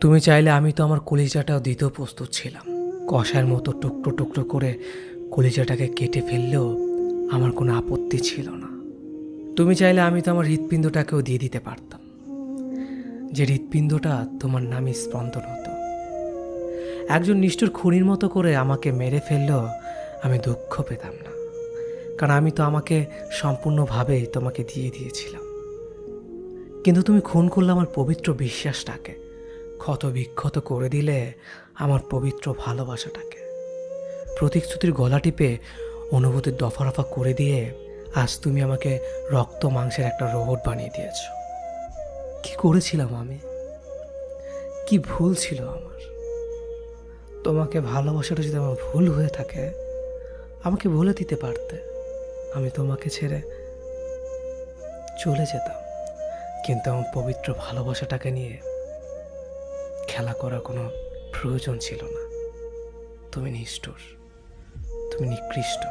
তুমি চাইলে আমি তো আমার কলিজাটাও দিতেও প্রস্তুত ছিলাম। কষার মতো টুকরো টুকরো করে কলিজাটাকে কেটে ফেললেও আমার কোনো আপত্তি ছিল না। তুমি চাইলে আমি তো আমার হৃৎপিণ্ডটাকেও দিয়ে দিতে পারতাম, যে হৃৎপিণ্ডটা তোমার নামে স্পন্দন হতো। একজন নিষ্ঠুর খুনির মতো করে আমাকে মেরে ফেললেও আমি দুঃখ পেতাম না, কারণ আমি তো আমাকে সম্পূর্ণভাবেই তোমাকে দিয়ে দিয়েছিলাম। কিন্তু তুমি খুন করলে আমার পবিত্র বিশ্বাসটাকে, ক্ষত বিক্ষত করে দিলে আমার পবিত্র ভালোবাসাটাকে। প্রতিশ্রুতির গলা টিপে অনুভূতির দফা রফা করে দিয়ে আজ তুমি আমাকে রক্ত মাংসের একটা রোবট বানিয়ে দিয়েছ। কি করেছিলাম আমি? কি ভুল ছিল আমার? তোমাকে ভালোবাসাটা যদি আমার ভুল হয়ে থাকে, আমাকে বলে দিতে পারতে, আমি তোমাকে ছেড়ে চলে যেতাম। কিন্তু আমার পবিত্র ভালোবাসাটাকে নিয়ে খেলা করার কোনো প্রয়োজন ছিল না। তুমি নিষ্ঠুর, তুমি নিকৃষ্ট।